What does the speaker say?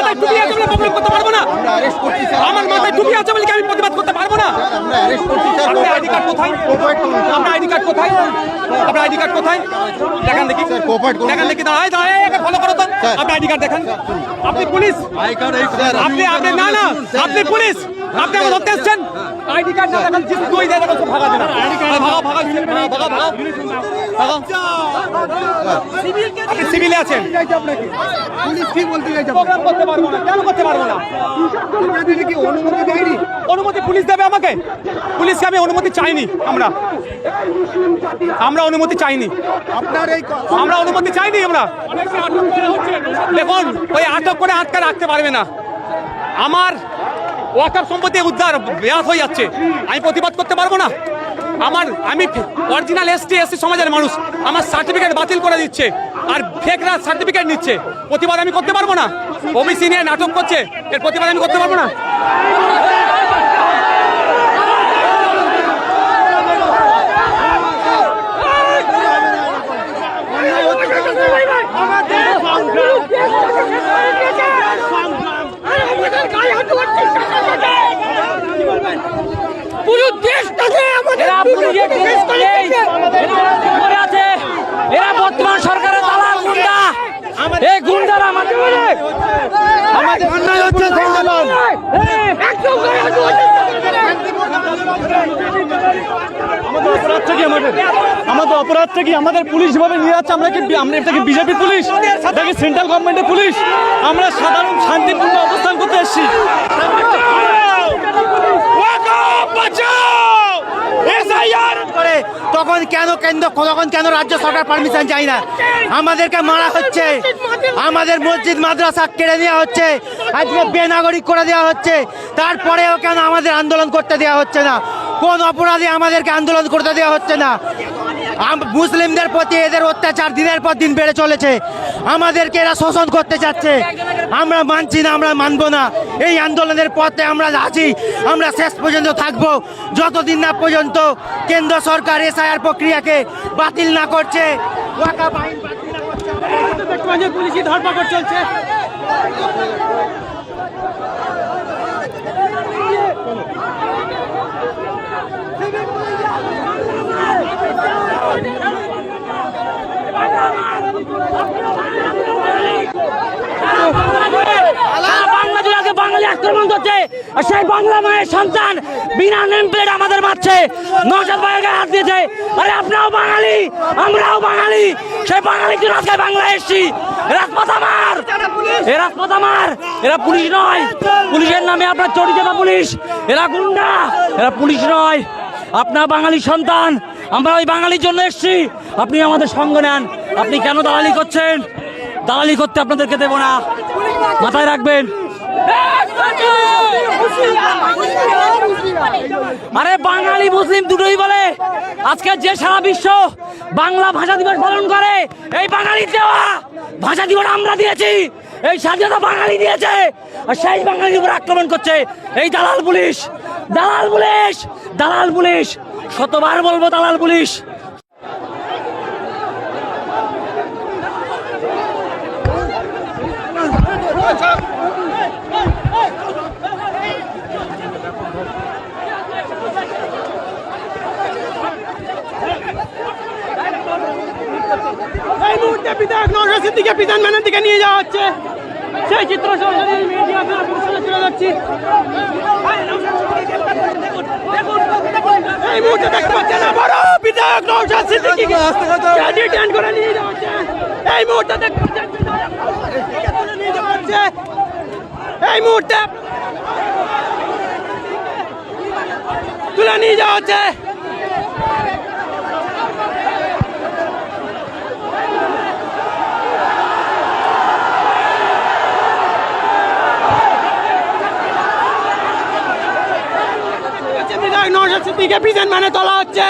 মাথায় টুপি আছে বলে প্রবলেম করতে পারবো না? আমার মাথায় টুপি আছে বলে কি আমি প্রতিবাদ করতে পারবো না? আপনার আইডি কার্ড কোথায়? আপনার আইডি কার্ড কোথায়? আপনার আইডি কার্ড কোথায়? দেখান দেখি, দেখান দেখি। দাঁড়ায় দাঁড়ায় ফলো করো তো। আপনার আইডি কার্ড দেখান। আপনি পুলিশ? আপনি আপনি না না, আপনি পুলিশ। আপনি আমাকে ধরতে এসছেন? আইডি কার্ড না দেখান, দুই দেয় দেখান, ভাগা দেন। ভাগা ভাগা ভাগা ভাগা ভাগা। আপনি সিভিলে আছেন? পুলিশ কি বলতে চাইছে? প্রোগ্রাম করতে পারবো না। কেন করতে পারবো না? কি অনুমতি দেয়নি? অনুমতি পুলিশ দেবে আমাকে? পুলিশকে আমি অনুমতি চাইনি। আমরা অনুমতি চাইনি। আপনার এই আমরা অনুমতি চাইনি। আমরা দেখুন, ওই আটক করে আটকা রাখতে পারবে না। আমার ওয়াকফ সম্পত্তি উদ্ধার ব্যাহত হয়ে যাচ্ছে, আমি প্রতিবাদ করতে পারবো না। আমি অরিজিনাল এসটি সমাজের মানুষ, আমার সার্টিফিকেট বাতিল করে দিচ্ছে আর ফেকরা সার্টিফিকেট নিচ্ছে। প্রতিবাদ আমি করতে পারবো না। ওবিসি নিয়ে নাটক করছে, এর প্রতিবাদ আমি করতে পারবো না। পুরো দেশটাকে এরা বর্তমান সরকারের দালাল গুন্ডা। এই গুন্ডারা আমাদের অন্যায় হচ্ছে সংগ্রাম। আমাদের অপরাধটা কি? আমাদের পুলিশ ভাবে নিয়ে যাচ্ছে। আমরা এটা কি বিজেপি পুলিশ? এটা কি সেন্ট্রাল গভর্নমেন্টের পুলিশ? আমরা সাধারণ শান্তিপূর্ণ অবস্থান করতে এসেছি। তখন কেন রাজ্য সরকার পারমিশন চাই না? আমাদেরকে মারা হচ্ছে, আমাদের মসজিদ মাদ্রাসা কেড়ে নেওয়া হচ্ছে, আজকে বেনাগরিক করে দেওয়া হচ্ছে। তারপরেও কেন আমাদের আন্দোলন করতে দেওয়া হচ্ছে না? কোন অপরাধে আমাদেরকে আন্দোলন করতে দেওয়া হচ্ছে না? মুসলিমদের প্রতি এদের অত্যাচার দিনের পর দিন বেড়ে চলেছে। আমাদেরকে এরা শোষণ করতে চাচ্ছে। আমরা মানছি না, আমরা মানবো না। এই আন্দোলনের পথে আমরা আছি, আমরা শেষ পর্যন্ত থাকবো, যতদিন না পর্যন্ত কেন্দ্র সরকার এসআইআর প্রক্রিয়াকে বাতিল না করছে। ওয়াকফ আইন বাতিল না করছে। পুলিশি ধরপাকড় চলছে। বাঙালি আক্রমণ করছে, আর সেই বাংলা মায়ের সন্তান বিনা নেম প্লেট আমাদের মারছে, নওশাদ ভাইয়ের গায়ে হাত দিয়েছে। আরে আপনারাও বাঙালি, আমরাও বাঙালি, সেই বাঙালি কি আজকে বাংলা এসছি। রাজপথ আমার, রাজপথ আমার। এরা পুলিশ নয়, পুলিশের নামে আপনার চরিত্র পুলিশ। এরা গুন্ডা, এরা পুলিশ নয়। আপনার বাঙালি সন্তান, আমরা ওই বাঙালির জন্য এসছি। আপনি আমাদের সঙ্গ নেন। আপনি কেন দালালি করছেন? দালালি করতে আপনাদেরকে দেব না, মাথায় রাখবেন। আরে বাঙালি মুসলিম দুটোই বলে। আজকে যে সারা বিশ্ব বাংলা ভাষা দিবস পালন করে, এই বাঙালির দেওয়া ভাষা দিবস আমরা দিয়েছি। এই স্বাধীনতা বাঙালি দিয়েছে, আর সেই বাঙালির উপর আক্রমণ করছে এই দালাল পুলিশ। দালাল পুলিশ, দালাল পুলিশ, শতবার বলবো দালাল পুলিশ। এই মুহূর্তে বিধায়ক নওশাদ সিদ্দিকীকে বিধান ম্যানের দিকে নিয়ে যাওয়া হচ্ছে। সেই চিত্র সরাসরি মিডিয়া চলে যাচ্ছি। এই মুহূর্তে দেখতে পাচ্ছেন বড় বিধায়ক নওশাদ সিদ্দিকীকে ডিটেইন করে নিয়ে যাওয়া হচ্ছে। এই মুহূর্তে দেখতে পাচ্ছেন নিয়ে যাওয়া হচ্ছে। এই মুহূর্তে তুলে নিয়ে যাওয়া হচ্ছে। নওশাদ সিদ্দিকীকে বিধান মানে তোলা হচ্ছে।